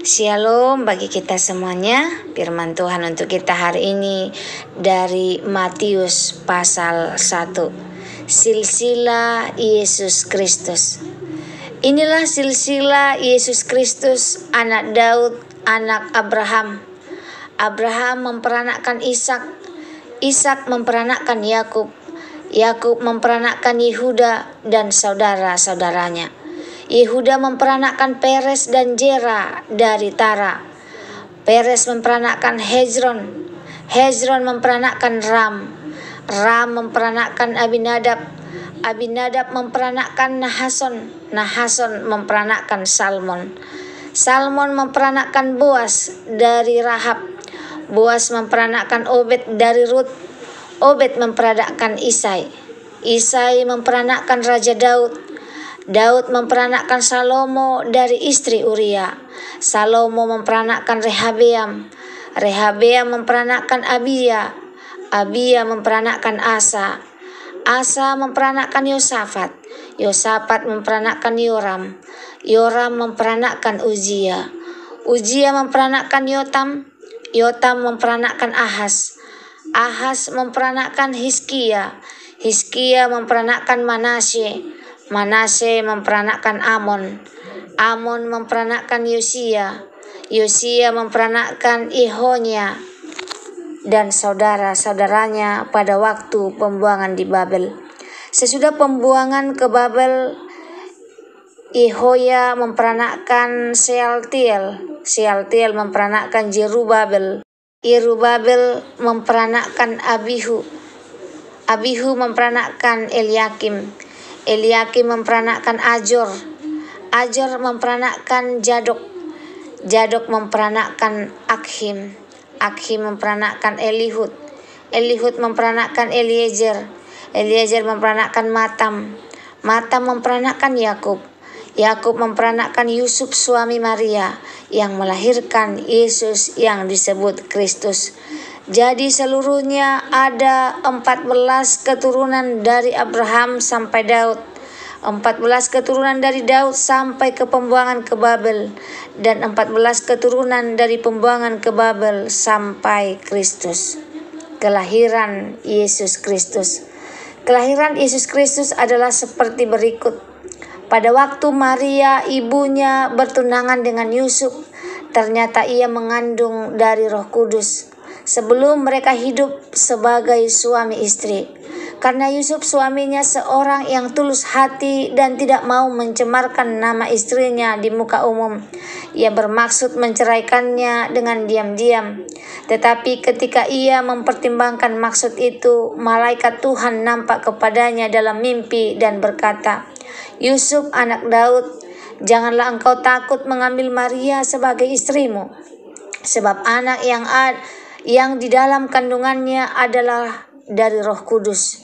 Shalom bagi kita semuanya. Firman Tuhan untuk kita hari ini dari Matius pasal 1. Silsilah Yesus Kristus. Inilah silsilah Yesus Kristus, anak Daud, anak Abraham. Abraham memperanakkan Ishak, Ishak memperanakkan Yakub, Yakub memperanakkan Yehuda dan saudara-saudaranya. Yehuda memperanakkan Peres dan Zera dari Tara. Peres memperanakkan Hezron, Hezron memperanakkan Ram, Ram memperanakkan Abinadab, Abinadab memperanakkan Nahason, Nahason memperanakkan Salmon, Salmon memperanakkan Boas dari Rahab, Boas memperanakkan Obed dari Rut, Obed memperanakkan Isai, Isai memperanakkan Raja Daud, Daud memperanakkan Salomo dari istri Uria, Salomo memperanakkan Rehabeam, Rehabeam memperanakkan Abiya, Abiya memperanakkan Asa, Asa memperanakkan Yosafat, Yosafat memperanakkan Yoram, Yoram memperanakkan Uzia, Uzia memperanakkan Yotam, Yotam memperanakkan Ahas, Ahas memperanakkan Hizkia, Hizkia memperanakkan Manasye, Manasye memperanakkan Amon, Amon memperanakkan Yosia, Yosia memperanakkan Yehonia dan saudara-saudaranya pada waktu pembuangan di Babel. Sesudah pembuangan ke Babel, Yehoya memperanakkan Sealtiel, Sealtiel memperanakkan Jerubabel, Jerubabel memperanakkan Abihu, Abihu memperanakkan Eliakim, Eliakim memperanakkan Ajor, Ajor memperanakkan Jadok, Jadok memperanakkan Akhim, Akhim memperanakkan Elihud, Elihud memperanakkan Eliezer, Eliezer memperanakkan Matam, Matam memperanakkan Yakub, Yakub memperanakkan Yusuf suami Maria yang melahirkan Yesus yang disebut Kristus. Jadi seluruhnya ada 14 keturunan dari Abraham sampai Daud, 14 keturunan dari Daud sampai ke pembuangan ke Babel, dan 14 keturunan dari pembuangan ke Babel sampai Kristus. Kelahiran Yesus Kristus. Kelahiran Yesus Kristus adalah seperti berikut. Pada waktu Maria ibunya bertunangan dengan Yusuf, ternyata ia mengandung dari Roh Kudus. Sebelum mereka hidup sebagai suami istri, karena Yusuf suaminya seorang yang tulus hati dan tidak mau mencemarkan nama istrinya di muka umum, ia bermaksud menceraikannya dengan diam-diam. Tetapi ketika ia mempertimbangkan maksud itu, malaikat Tuhan nampak kepadanya dalam mimpi dan berkata, "Yusuf anak Daud, janganlah engkau takut mengambil Maria sebagai istrimu, sebab anak yang di dalam kandungannya adalah dari Roh Kudus.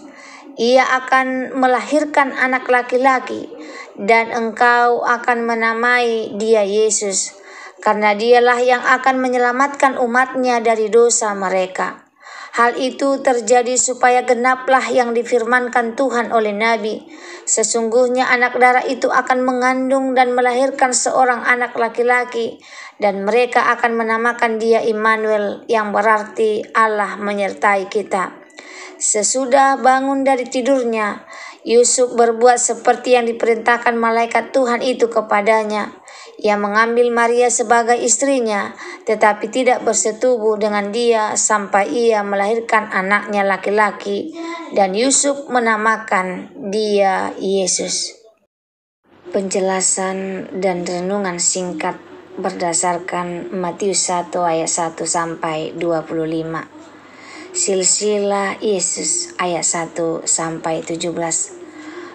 Ia akan melahirkan anak laki-laki, dan engkau akan menamai dia Yesus, karena dialah yang akan menyelamatkan umatnya dari dosa mereka." Hal itu terjadi supaya genaplah yang difirmankan Tuhan oleh Nabi. Sesungguhnya anak darah itu akan mengandung dan melahirkan seorang anak laki-laki, dan mereka akan menamakan dia Immanuel, yang berarti Allah menyertai kita. Sesudah bangun dari tidurnya, Yusuf berbuat seperti yang diperintahkan malaikat Tuhan itu kepadanya. Ia mengambil Maria sebagai istrinya, tetapi tidak bersetubuh dengan dia sampai ia melahirkan anaknya laki-laki, dan Yusuf menamakan dia Yesus. Penjelasan dan renungan singkat berdasarkan Matius 1 ayat 1 sampai 25. Silsilah Yesus ayat 1 sampai 17.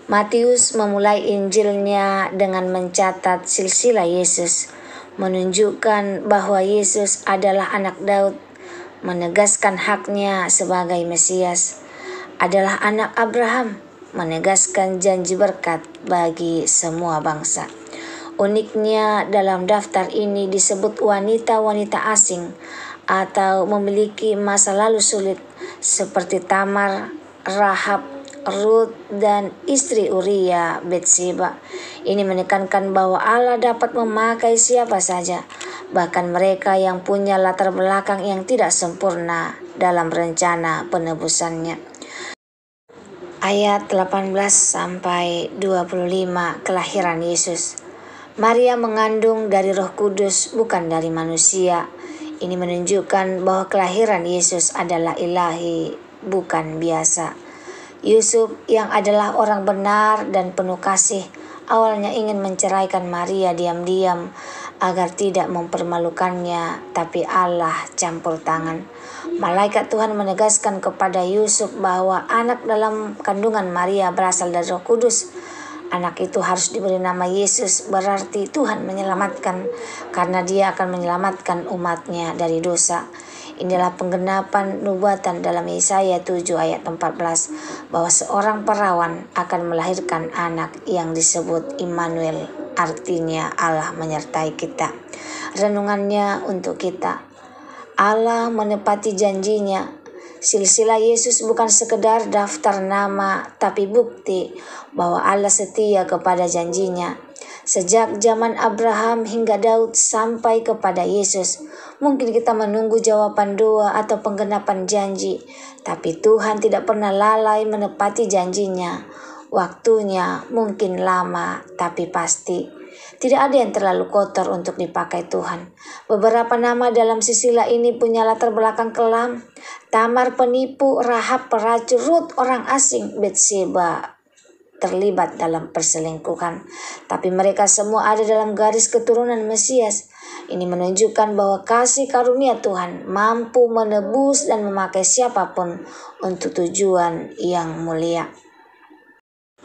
Matius memulai Injilnya dengan mencatat silsilah Yesus, menunjukkan bahwa Yesus adalah anak Daud, menegaskan haknya sebagai Mesias, adalah anak Abraham, menegaskan janji berkat bagi semua bangsa. Uniknya dalam daftar ini disebut wanita-wanita asing atau memiliki masa lalu sulit seperti Tamar, Rahab, Ruth dan istri Uria, Betseba. Ini menekankan bahwa Allah dapat memakai siapa saja, bahkan mereka yang punya latar belakang yang tidak sempurna dalam rencana penebusannya. Ayat 18-25 kelahiran Yesus. Maria mengandung dari Roh Kudus, bukan dari manusia. Ini menunjukkan bahwa kelahiran Yesus adalah ilahi, bukan biasa. Yusuf yang adalah orang benar dan penuh kasih, awalnya ingin menceraikan Maria diam-diam agar tidak mempermalukannya, tapi Allah campur tangan. Malaikat Tuhan menegaskan kepada Yusuf bahwa anak dalam kandungan Maria berasal dari Roh Kudus. Anak itu harus diberi nama Yesus, berarti Tuhan menyelamatkan, karena Dia akan menyelamatkan umatnya dari dosa. Inilah penggenapan nubuatan dalam Yesaya 7 ayat 14 bahwa seorang perawan akan melahirkan anak yang disebut Immanuel, artinya Allah menyertai kita. Renungannya untuk kita. Allah menepati janjinya. Silsilah Yesus bukan sekedar daftar nama, tapi bukti bahwa Allah setia kepada janjinya. Sejak zaman Abraham hingga Daud sampai kepada Yesus, mungkin kita menunggu jawaban doa atau penggenapan janji, tapi Tuhan tidak pernah lalai menepati janjinya. Waktunya mungkin lama, tapi pasti. Tidak ada yang terlalu kotor untuk dipakai Tuhan. Beberapa nama dalam silsilah ini punya latar belakang kelam. Tamar penipu, Rahab pelacur, Ruth orang asing, Betseba terlibat dalam perselingkuhan. Tapi mereka semua ada dalam garis keturunan Mesias. Ini menunjukkan bahwa kasih karunia Tuhan mampu menebus dan memakai siapapun untuk tujuan yang mulia.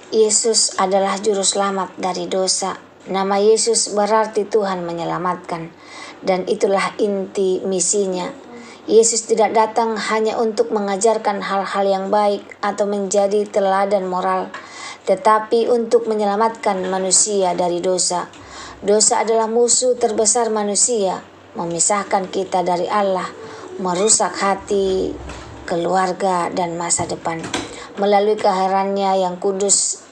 Yesus adalah juru selamat dari dosa. Nama Yesus berarti Tuhan menyelamatkan, dan itulah inti misinya. Yesus tidak datang hanya untuk mengajarkan hal-hal yang baik atau menjadi teladan moral, tetapi untuk menyelamatkan manusia dari dosa. Dosa adalah musuh terbesar manusia, memisahkan kita dari Allah, merusak hati, keluarga, dan masa depan. Melalui kelahirannya yang kudus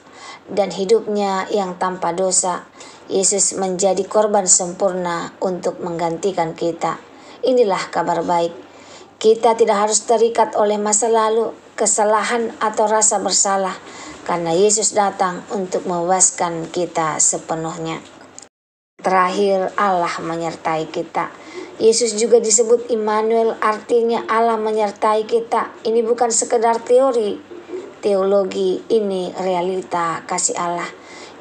dan hidupnya yang tanpa dosa, Yesus menjadi korban sempurna untuk menggantikan kita. Inilah kabar baik. Kita tidak harus terikat oleh masa lalu, kesalahan, atau rasa bersalah, karena Yesus datang untuk membebaskan kita sepenuhnya. Terakhir, Allah menyertai kita. Yesus juga disebut Immanuel, artinya Allah menyertai kita. Ini bukan sekedar teologi, ini realita kasih Allah.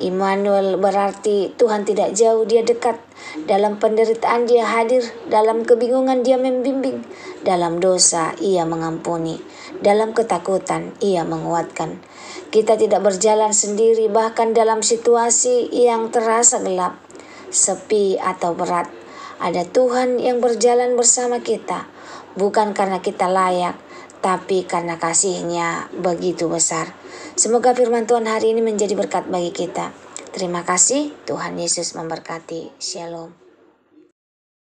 Immanuel berarti Tuhan tidak jauh, Dia dekat. Dalam penderitaan Dia hadir, dalam kebingungan Dia membimbing, dalam dosa Ia mengampuni, dalam ketakutan Ia menguatkan. Kita tidak berjalan sendiri, bahkan dalam situasi yang terasa gelap, sepi, atau berat. Ada Tuhan yang berjalan bersama kita, bukan karena kita layak, tapi karena kasih-Nya begitu besar. Semoga firman Tuhan hari ini menjadi berkat bagi kita. Terima kasih, Tuhan Yesus memberkati. Shalom.